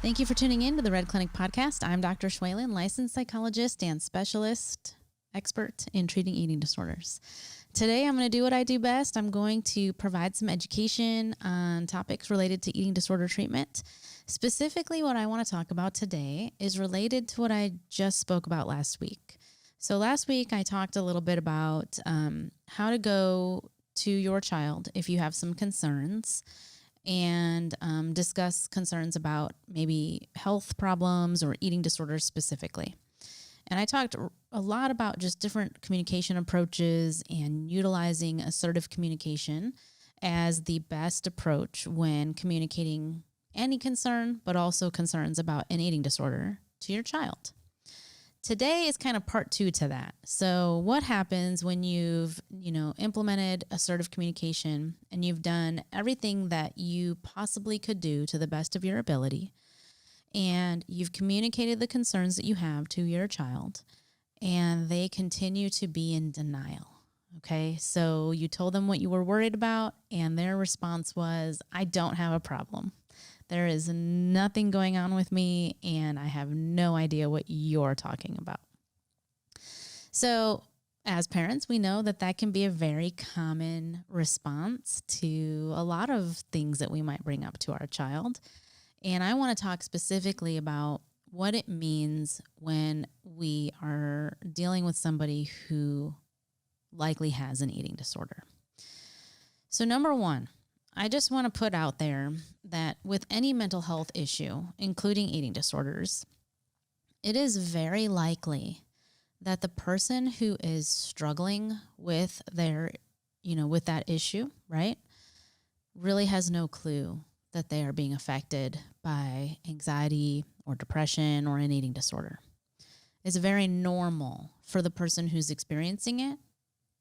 Thank you for tuning in to the Red Clinic Podcast. I'm Dr. Schwalen, licensed psychologist and specialist expert in treating eating disorders. Today, I'm going to do what I do best. I'm going to provide some education on topics related to eating disorder treatment. Specifically, what I want to talk about today is related to what I just spoke about last week. So last week, I talked a little bit about how to go to your child if you have some concerns and discuss concerns about maybe health problems or eating disorders specifically. And I talked a lot about just different communication approaches and utilizing assertive communication as the best approach when communicating any concern, but also concerns about an eating disorder to your child. Today is kind of part 2 to that. So what happens when you've, implemented assertive communication and you've done everything that you possibly could do to the best of your ability, and you've communicated the concerns that you have to your child, and they continue to be in denial. Okay, so you told them what you were worried about, and their response was, I don't have a problem. There is nothing going on with me, and I have no idea what you're talking about. So as parents, we know that that can be a very common response to a lot of things that we might bring up to our child. And I want to talk specifically about what it means when we are dealing with somebody who likely has an eating disorder. So number one, I just want to put out there that with any mental health issue, including eating disorders, it is very likely that the person who is struggling with with that issue, right, really has no clue that they are being affected by anxiety or depression or an eating disorder. It's very normal for the person who's experiencing it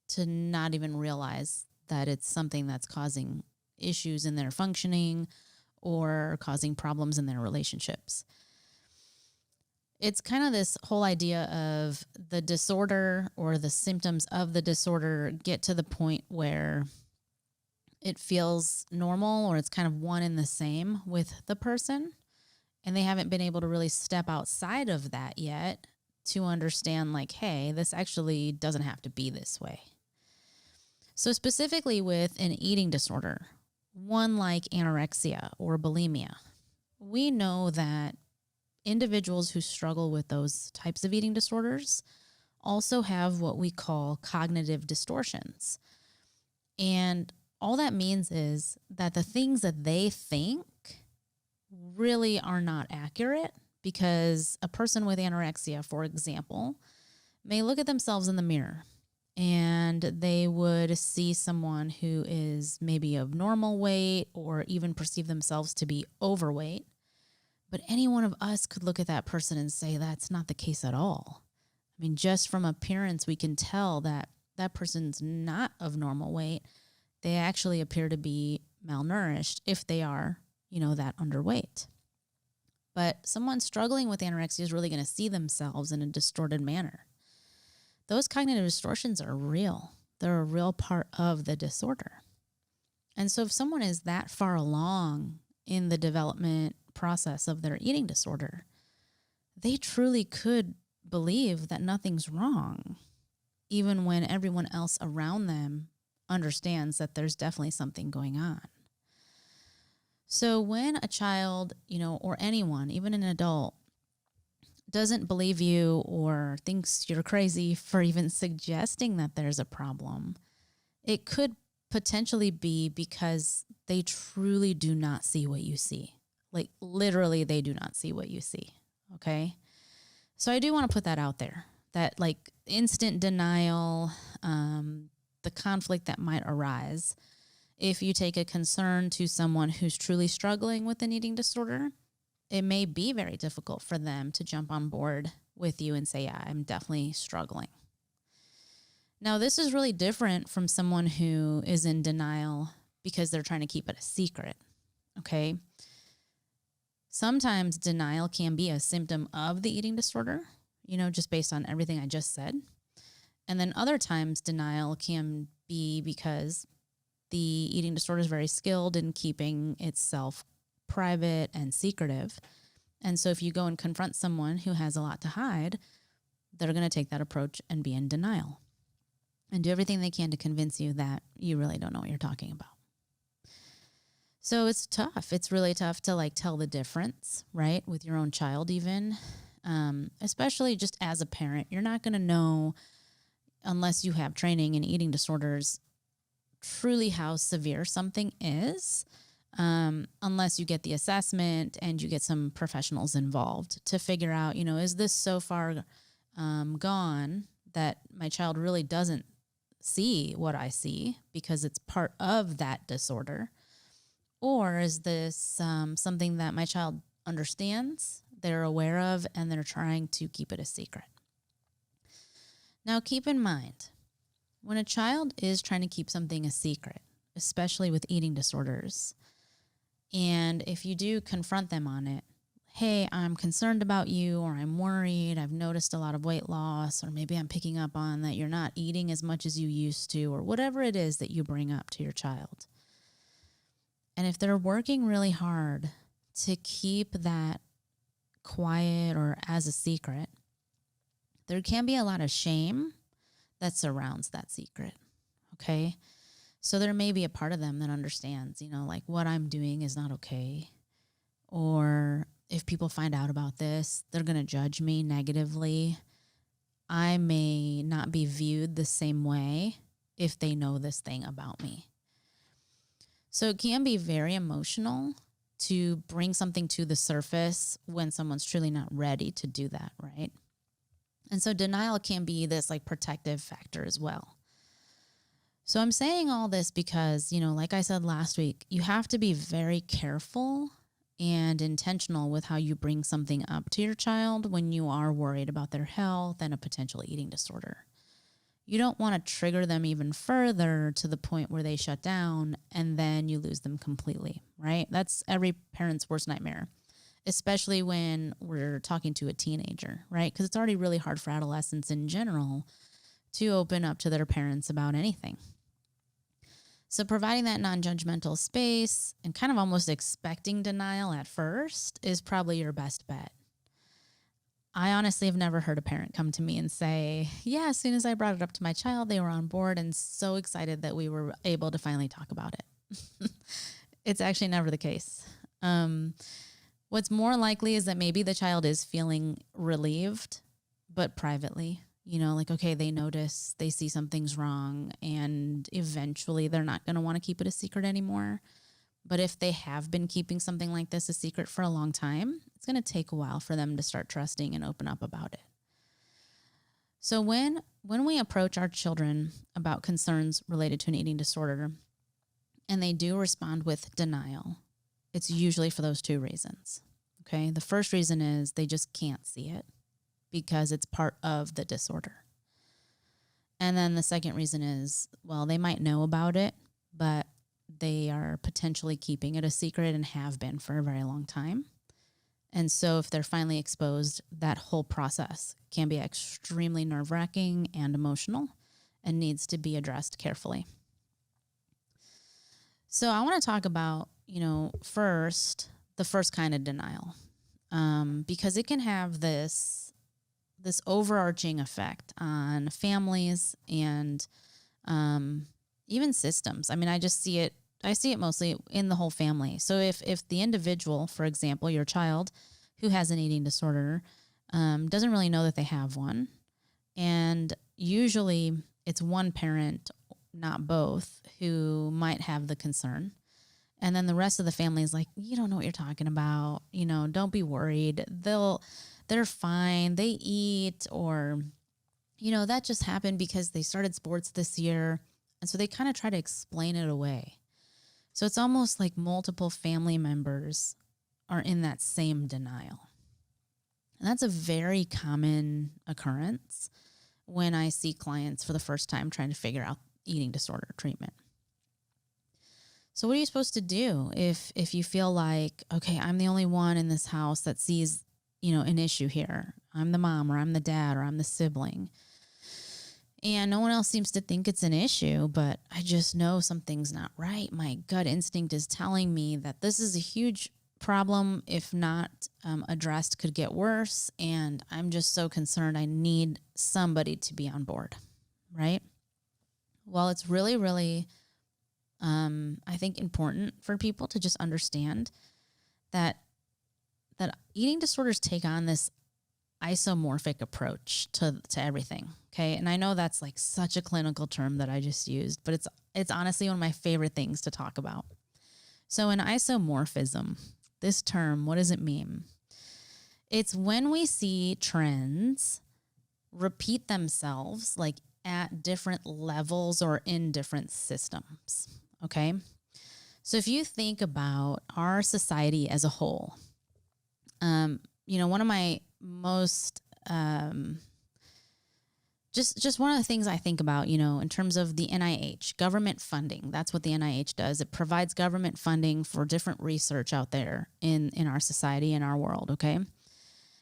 to not even realize that it's something that's causing issues in their functioning or causing problems in their relationships. It's kind of this whole idea of the disorder or the symptoms of the disorder get to the point where it feels normal or it's kind of one and the same with the person, and they haven't been able to really step outside of that yet to understand, like, hey, this actually doesn't have to be this way. So specifically with an eating disorder, one like anorexia or bulimia, we know that individuals who struggle with those types of eating disorders also have what we call cognitive distortions. And all that means is that the things that they think really are not accurate, because a person with anorexia, for example, may look at themselves in the mirror and they would see someone who is maybe of normal weight or even perceive themselves to be overweight. But any one of us could look at that person and say that's not the case at all. I mean, just from appearance, we can tell that that person's not of normal weight. They actually appear to be malnourished if they are, that underweight. But someone struggling with anorexia is really going to see themselves in a distorted manner. Those cognitive distortions are real. They're a real part of the disorder. And so if someone is that far along in the development process of their eating disorder, they truly could believe that nothing's wrong, even when everyone else around them understands that there's definitely something going on. So when a child, or anyone, even an adult, doesn't believe you or thinks you're crazy for even suggesting that there's a problem, it could potentially be because they truly do not see what you see. Like literally, they do not see what you see. Okay. So I do want to put that out there, that like instant denial, the conflict that might arise if you take a concern to someone who's truly struggling with an eating disorder. It may be very difficult for them to jump on board with you and say, yeah, I'm definitely struggling. Now, this is really different from someone who is in denial because they're trying to keep it a secret. Okay. Sometimes denial can be a symptom of the eating disorder, just based on everything I just said. And then other times denial can be because the eating disorder is very skilled in keeping itself private and secretive. And so if you go and confront someone who has a lot to hide, they're going to take that approach and be in denial and do everything they can to convince you that you really don't know what you're talking about. So it's tough. It's really tough to like tell the difference, right? With your own child even, especially just as a parent. You're not going to know unless you have training in eating disorders truly how severe something is, unless you get the assessment and you get some professionals involved to figure out, is this so far gone that my child really doesn't see what I see because it's part of that disorder? Or is this something that my child understands, they're aware of, and they're trying to keep it a secret? Now, keep in mind, when a child is trying to keep something a secret, especially with eating disorders, and if you do confront them on it, hey, I'm concerned about you, or I'm worried, I've noticed a lot of weight loss, or maybe I'm picking up on that you're not eating as much as you used to, or whatever it is that you bring up to your child. And if they're working really hard to keep that quiet or as a secret, there can be a lot of shame that surrounds that secret, okay? So there may be a part of them that understands, like what I'm doing is not okay. Or if people find out about this, they're going to judge me negatively. I may not be viewed the same way if they know this thing about me. So it can be very emotional to bring something to the surface when someone's truly not ready to do that, right? And so denial can be this like protective factor as well. So I'm saying all this because, like I said last week, you have to be very careful and intentional with how you bring something up to your child when you are worried about their health and a potential eating disorder. You don't want to trigger them even further to the point where they shut down and then you lose them completely, right? That's every parent's worst nightmare, especially when we're talking to a teenager, right? Because it's already really hard for adolescents in general to open up to their parents about anything. So providing that non-judgmental space and kind of almost expecting denial at first is probably your best bet. I honestly have never heard a parent come to me and say, yeah, as soon as I brought it up to my child, they were on board and so excited that we were able to finally talk about it. It's actually never the case. What's more likely is that maybe the child is feeling relieved, but privately, like, okay, they notice, they see something's wrong, and eventually they're not going to want to keep it a secret anymore. But if they have been keeping something like this a secret for a long time, it's going to take a while for them to start trusting and open up about it. So when we approach our children about concerns related to an eating disorder, and they do respond with denial, it's usually for those two reasons. Okay. The first reason is they just can't see it because it's part of the disorder. And then the second reason is, well, they might know about it, but they are potentially keeping it a secret and have been for a very long time. And so if they're finally exposed, that whole process can be extremely nerve-wracking and emotional and needs to be addressed carefully. So I want to talk about, first, the first kind of denial, because it can have this overarching effect on families and even systems. I mean, I see it mostly in the whole family. So if the individual, for example, your child who has an eating disorder, doesn't really know that they have one, and usually it's one parent, not both, who might have the concern. And then the rest of the family is like, you don't know what you're talking about. Don't be worried. They're fine. They eat, or, that just happened because they started sports this year. And so they kind of try to explain it away. So it's almost like multiple family members are in that same denial. And that's a very common occurrence when I see clients for the first time trying to figure out eating disorder treatment. So what are you supposed to do if you feel like, okay, I'm the only one in this house that sees, an issue here. I'm the mom, or I'm the dad, or I'm the sibling. And no one else seems to think it's an issue, but I just know something's not right. My gut instinct is telling me that this is a huge problem, if not addressed, could get worse. And I'm just so concerned. I need somebody to be on board, right? Well, it's really, really, I think, important for people to just understand that eating disorders take on this isomorphic approach to everything. Okay. And I know that's like such a clinical term that I just used, but it's honestly one of my favorite things to talk about. So an isomorphism, this term, what does it mean? It's when we see trends repeat themselves like at different levels or in different systems. Okay. So if you think about our society as a whole, one of my most, just one of the things I think about, in terms of the NIH, government funding, that's what the NIH does. It provides government funding for different research out there in our society, in our world, okay?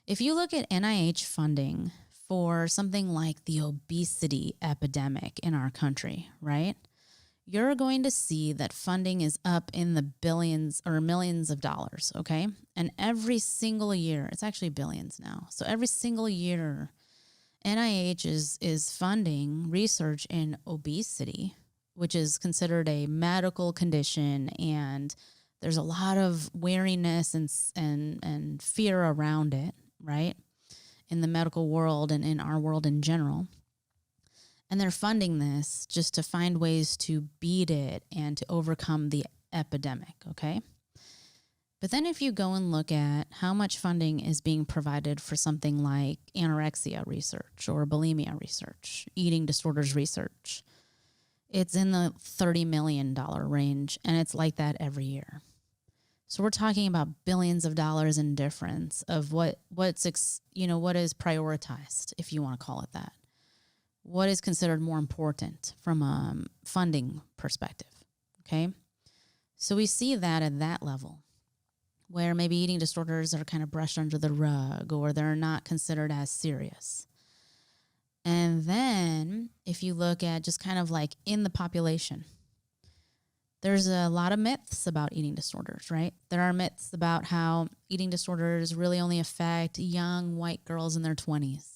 If you look at NIH funding for something like the obesity epidemic in our country, right? You're going to see that funding is up in the billions or millions of dollars, okay? And every single year, it's actually billions now. So every single year, NIH is funding research in obesity, which is considered a medical condition, and there's a lot of wariness and fear around it, right? In the medical world and in our world in general. And they're funding this just to find ways to beat it and to overcome the epidemic, okay? But then if you go and look at how much funding is being provided for something like anorexia research or bulimia research, eating disorders research, it's in the $30 million range, and it's like that every year. So we're talking about billions of dollars in difference of what is prioritized, if you want to call it that. What is considered more important from a funding perspective, okay? So we see that at that level, where maybe eating disorders are kind of brushed under the rug or they're not considered as serious. And then if you look at just kind of like in the population, there's a lot of myths about eating disorders, right? There are myths about how eating disorders really only affect young white girls in their 20s.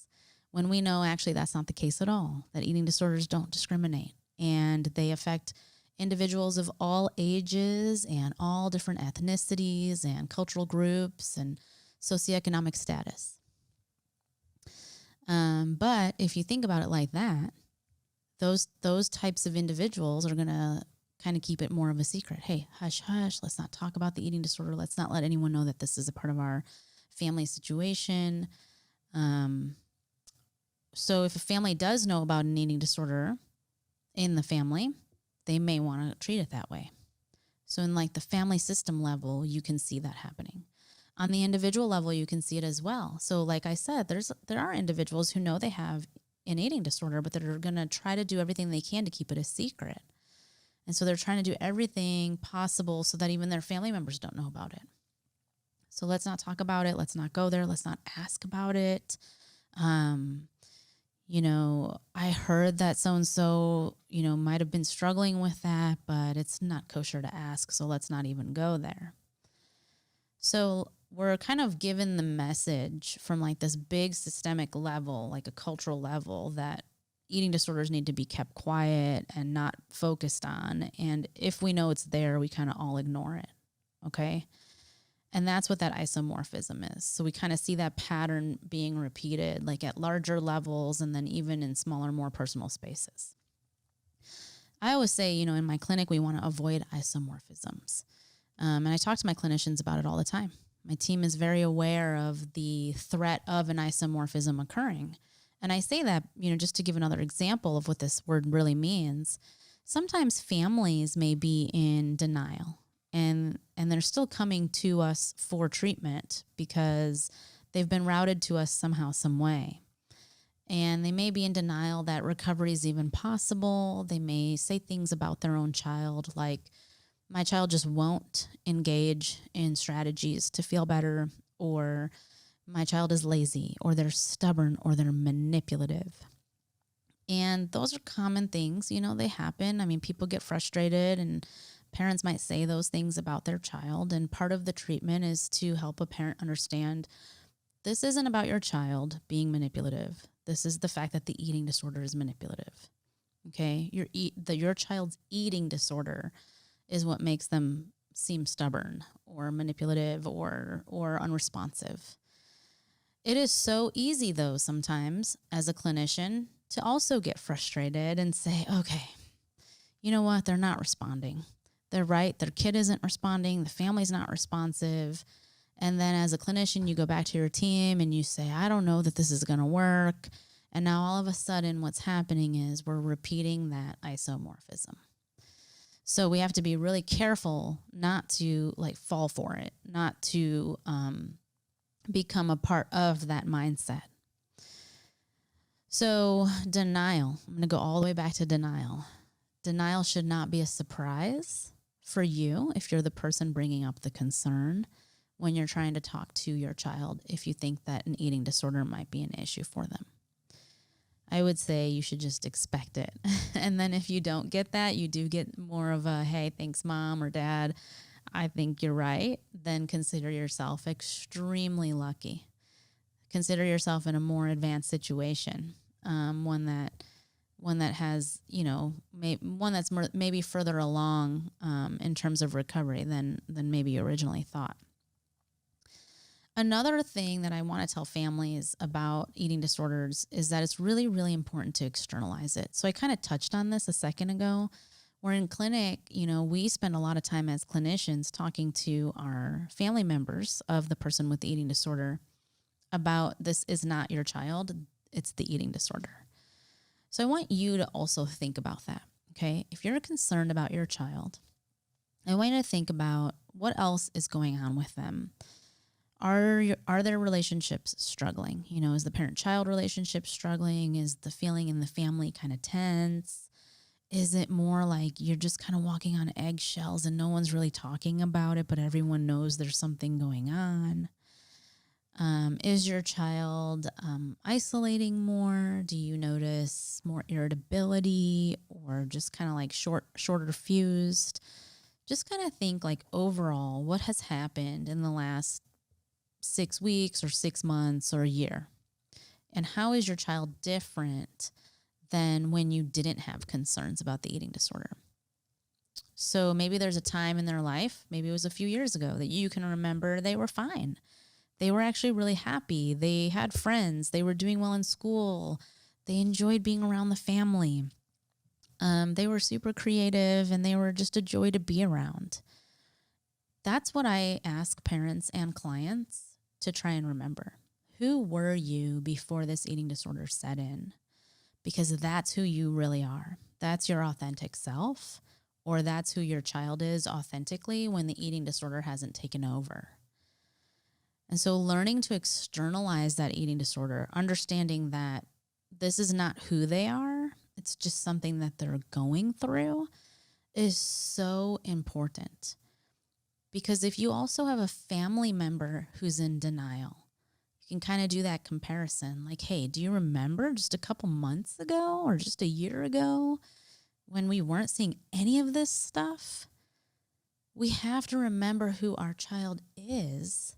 When we know actually that's not the case at all, that eating disorders don't discriminate, and they affect individuals of all ages and all different ethnicities and cultural groups and socioeconomic status. But if you think about it like that, those types of individuals are going to kind of keep it more of a secret. Hey, hush, hush, let's not talk about the eating disorder. Let's not let anyone know that this is a part of our family situation. So if a family does know about an eating disorder in the family, they may want to treat it that way. So in like the family system level, you can see that happening. On the individual level, you can see it as well. So like I said, there are individuals who know they have an eating disorder, but that are going to try to do everything they can to keep it a secret. And so they're trying to do everything possible so that even their family members don't know about it. So let's not talk about it. Let's not go there. Let's not ask about it. I heard that so-and-so, might have been struggling with that, but it's not kosher to ask, so let's not even go there. So we're kind of given the message from like this big systemic level, like a cultural level, that eating disorders need to be kept quiet and not focused on. And if we know it's there, we kind of all ignore it, okay? And that's what that isomorphism is. So we kind of see that pattern being repeated, like at larger levels and then even in smaller, more personal spaces. I always say, in my clinic, we want to avoid isomorphisms. And I talk to my clinicians about it all the time. My team is very aware of the threat of an isomorphism occurring. And I say that, just to give another example of what this word really means. Sometimes families may be in denial. And they're still coming to us for treatment because they've been routed to us somehow, some way. And they may be in denial that recovery is even possible. They may say things about their own child like, my child just won't engage in strategies to feel better, or my child is lazy, or they're stubborn, or they're manipulative. And those are common things, they happen. I mean, people get frustrated and Parents might say those things about their child, and part of the treatment is to help a parent understand this isn't about your child being manipulative. This is the fact that the eating disorder is manipulative. Okay? Your child's eating disorder is what makes them seem stubborn or manipulative or unresponsive. It is so easy, though, sometimes as a clinician to also get frustrated and say, okay, you know what? They're not responding. They're right. Their kid isn't responding. The family's not responsive. And then as a clinician, you go back to your team and you say, I don't know that this is going to work. And now all of a sudden what's happening is we're repeating that isomorphism. So we have to be really careful not to fall for it, not to become a part of that mindset. So denial, I'm going to go all the way back to denial. Denial should not be a surprise for you if you're the person bringing up the concern when you're trying to talk to your child if you think that an eating disorder might be an issue for them. I would say you should just expect it. And then if you don't get that, you do get more of a, hey, thanks, mom or dad, I think you're right, then consider yourself extremely lucky. Consider yourself in a more advanced situation, one that has, one that's maybe further along in terms of recovery than maybe you originally thought. Another thing that I want to tell families about eating disorders is that it's really, really important to externalize it. So I kind of touched on this a second ago. Where in clinic, we spend a lot of time as clinicians talking to our family members of the person with the eating disorder about this is not your child, it's the eating disorder. So I want you to also think about that, okay? If you're concerned about your child, I want you to think about what else is going on with them. Are their relationships struggling? Is the parent-child relationship struggling? Is the feeling in the family kind of tense? Is it more like you're just kind of walking on eggshells and no one's really talking about it, but everyone knows there's something going on? Is your child isolating more? Do you notice more irritability or just kind of shorter fused? Just kind of think overall, what has happened in the last 6 weeks or 6 months or a year? And how is your child different than when you didn't have concerns about the eating disorder? So maybe there's a time in their life, maybe it was a few years ago, that you can remember they were fine. They were actually really happy. They had friends. They were doing well in school. They enjoyed being around the family. They were super creative and they were just a joy to be around. That's what I ask parents and clients to try and remember. Who were you before this eating disorder set in? Because that's who you really are. That's your authentic self, or that's who your child is authentically when the eating disorder hasn't taken over. And so learning to externalize that eating disorder, understanding that this is not who they are, it's just something that they're going through, is so important. Because if you also have a family member who's in denial, you can kind of do that comparison. Hey, do you remember just a couple months ago or just a year ago when we weren't seeing any of this stuff? We have to remember who our child is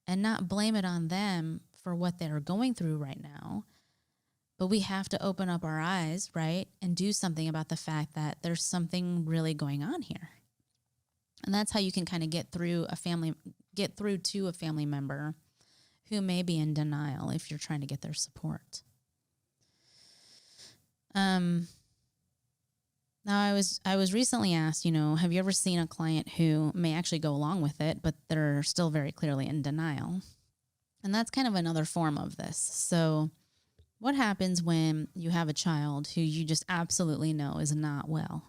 and not blame it on them for what they're going through right now. But we have to open up our eyes, right, and do something about the fact that there's something really going on here. And that's how you can kind of get through to a family member who may be in denial if you're trying to get their support. Now I was recently asked, have you ever seen a client who may actually go along with it, but they're still very clearly in denial? And that's kind of another form of this. So what happens when you have a child who you just absolutely know is not well?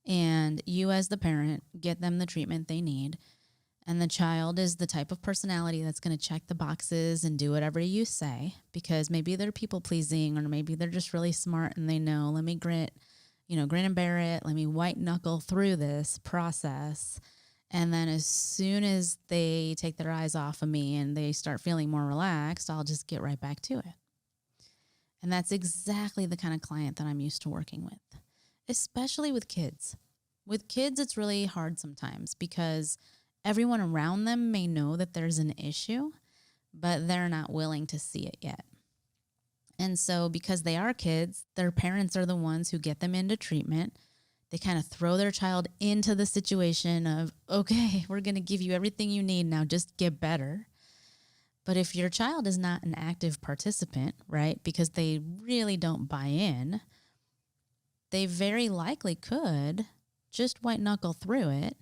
And you as the parent get them the treatment they need. And the child is the type of personality that's going to check the boxes and do whatever you say, because maybe they're people pleasing, or maybe they're just really smart and they know, let me grin and bear it. Let me white knuckle through this process. And then as soon as they take their eyes off of me and they start feeling more relaxed, I'll just get right back to it. And that's exactly the kind of client that I'm used to working with, especially with kids. With kids, it's really hard sometimes because everyone around them may know that there's an issue, but they're not willing to see it yet. And so because they are kids, their parents are the ones who get them into treatment. They kind of throw their child into the situation of, okay, we're going to give you everything you need now, just get better. But if your child is not an active participant, right, because they really don't buy in, they very likely could just white knuckle through it.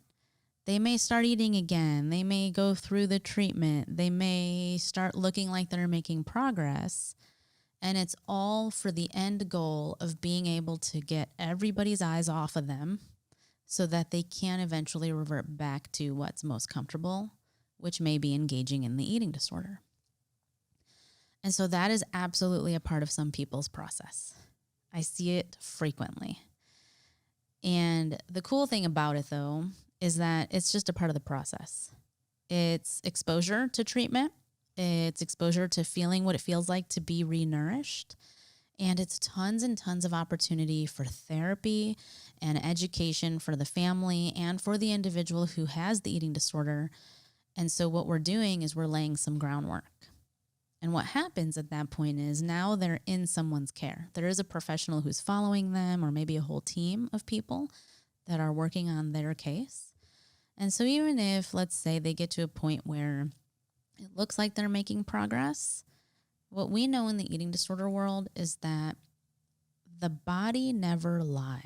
They may start eating again. They may go through the treatment. They may start looking like they're making progress. And it's all for the end goal of being able to get everybody's eyes off of them so that they can eventually revert back to what's most comfortable, which may be engaging in the eating disorder. And so that is absolutely a part of some people's process. I see it frequently. And the cool thing about it, though, is that it's just a part of the process. It's exposure to treatment. It's exposure to feeling what it feels like to be renourished. And it's tons and tons of opportunity for therapy and education for the family and for the individual who has the eating disorder. And so what we're doing is we're laying some groundwork. And what happens at that point is now they're in someone's care. There is a professional who's following them, or maybe a whole team of people that are working on their case. And so even if, let's say, they get to a point where it looks like they're making progress, what we know in the eating disorder world is that the body never lies.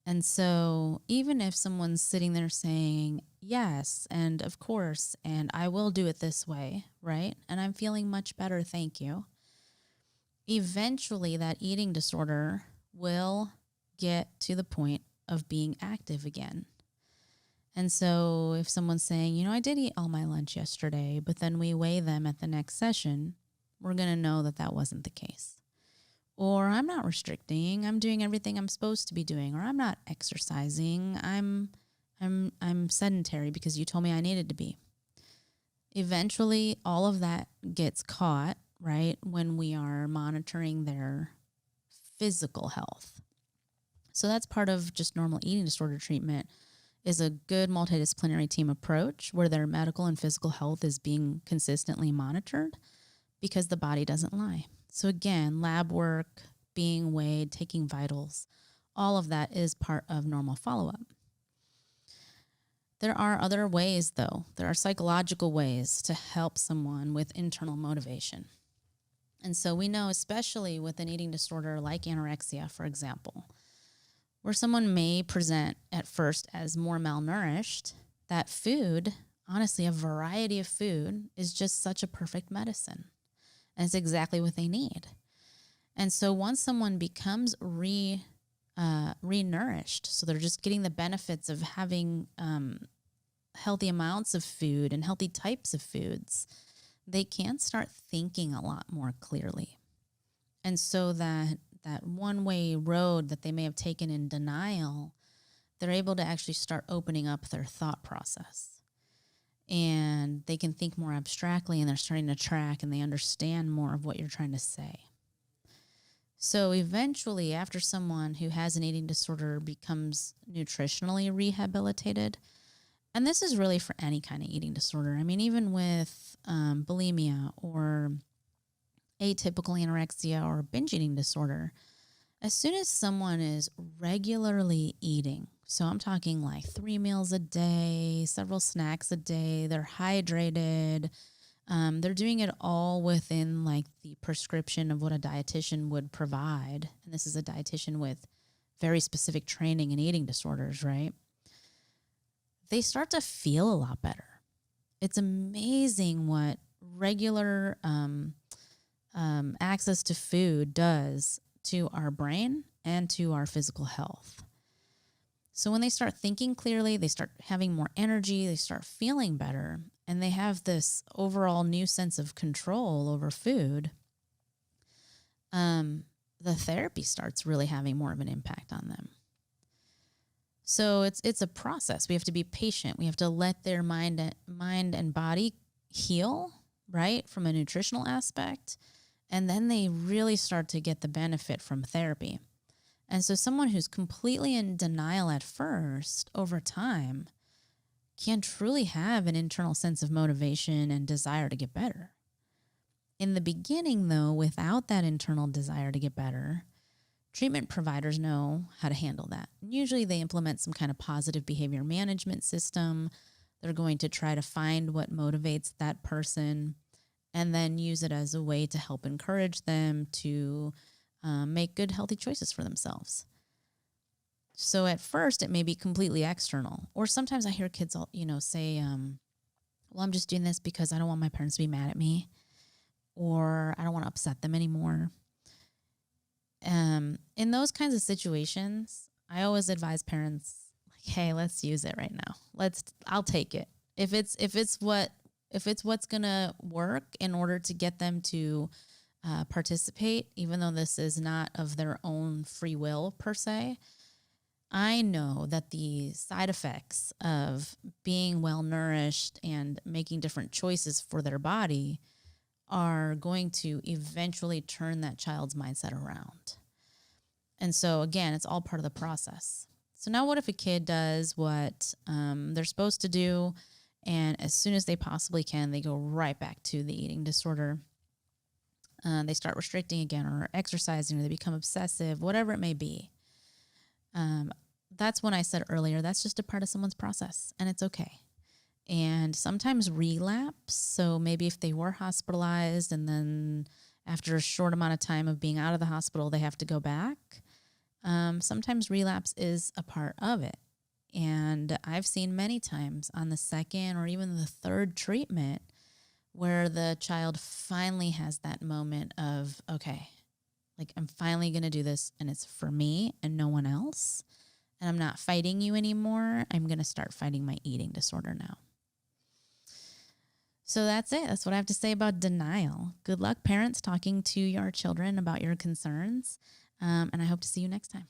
And so even if someone's sitting there saying, yes, and of course, and I will do it this way, right? And I'm feeling much better, thank you. Eventually, that eating disorder will get to the point of being active again. And so if someone's saying, I did eat all my lunch yesterday, but then we weigh them at the next session, we're going to know that that wasn't the case. Or I'm not restricting, I'm doing everything I'm supposed to be doing, or I'm not exercising, I'm sedentary because you told me I needed to be. Eventually, all of that gets caught, right, when we are monitoring their physical health. So that's part of just normal eating disorder treatment, is a good multidisciplinary team approach where their medical and physical health is being consistently monitored because the body doesn't lie. So again, lab work, being weighed, taking vitals, all of that is part of normal follow-up. There are other ways, though. There are psychological ways to help someone with internal motivation. And so we know, especially with an eating disorder like anorexia, for example, where someone may present at first as more malnourished, that food, honestly, a variety of food is just such a perfect medicine. And it's exactly what they need. And so once someone becomes renourished, so they're just getting the benefits of having healthy amounts of food and healthy types of foods, they can start thinking a lot more clearly. And so that one-way road that they may have taken in denial, they're able to actually start opening up their thought process. And they can think more abstractly, and they're starting to track, and they understand more of what you're trying to say. So eventually, after someone who has an eating disorder becomes nutritionally rehabilitated, and this is really for any kind of eating disorder. I mean, even with bulimia or atypical anorexia or binge eating disorder, as soon as someone is regularly eating, so I'm talking like 3 meals a day, several snacks a day, they're hydrated, they're doing it all within like the prescription of what a dietitian would provide. And this is a dietitian with very specific training in eating disorders, right? They start to feel a lot better. It's amazing what regular access to food does to our brain and to our physical health. So when they start thinking clearly, they start having more energy, they start feeling better, and they have this overall new sense of control over food, the therapy starts really having more of an impact on them. So it's a process. We have to be patient. We have to let their mind and body heal, right, from a nutritional aspect. And then they really start to get the benefit from therapy. And so someone who's completely in denial at first, over time, can truly have an internal sense of motivation and desire to get better. In the beginning, though, without that internal desire to get better, treatment providers know how to handle that. Usually they implement some kind of positive behavior management system. They're going to try to find what motivates that person and then use it as a way to help encourage them to make good, healthy choices for themselves. So at first, it may be completely external. Or sometimes I hear kids, say, well, I'm just doing this because I don't want my parents to be mad at me, or I don't want to upset them anymore. In those kinds of situations, I always advise parents, like, hey, let's use it right now. I'll take it. If it's what's gonna work in order to get them to participate, even though this is not of their own free will per se, I know that the side effects of being well nourished and making different choices for their body are going to eventually turn that child's mindset around. And so, again, it's all part of the process. So now what if a kid does what they're supposed to do, and as soon as they possibly can, they go right back to the eating disorder? They start restricting again or exercising, or they become obsessive, whatever it may be. That's when I said earlier, that's just a part of someone's process, and it's okay. And sometimes relapse. So maybe if they were hospitalized and then after a short amount of time of being out of the hospital, they have to go back. Sometimes relapse is a part of it. And I've seen many times on the second or even the third treatment where the child finally has that moment of, okay, like I'm finally going to do this and it's for me and no one else. And I'm not fighting you anymore. I'm going to start fighting my eating disorder now. So that's it. That's what I have to say about denial. Good luck, parents, talking to your children about your concerns. And I hope to see you next time.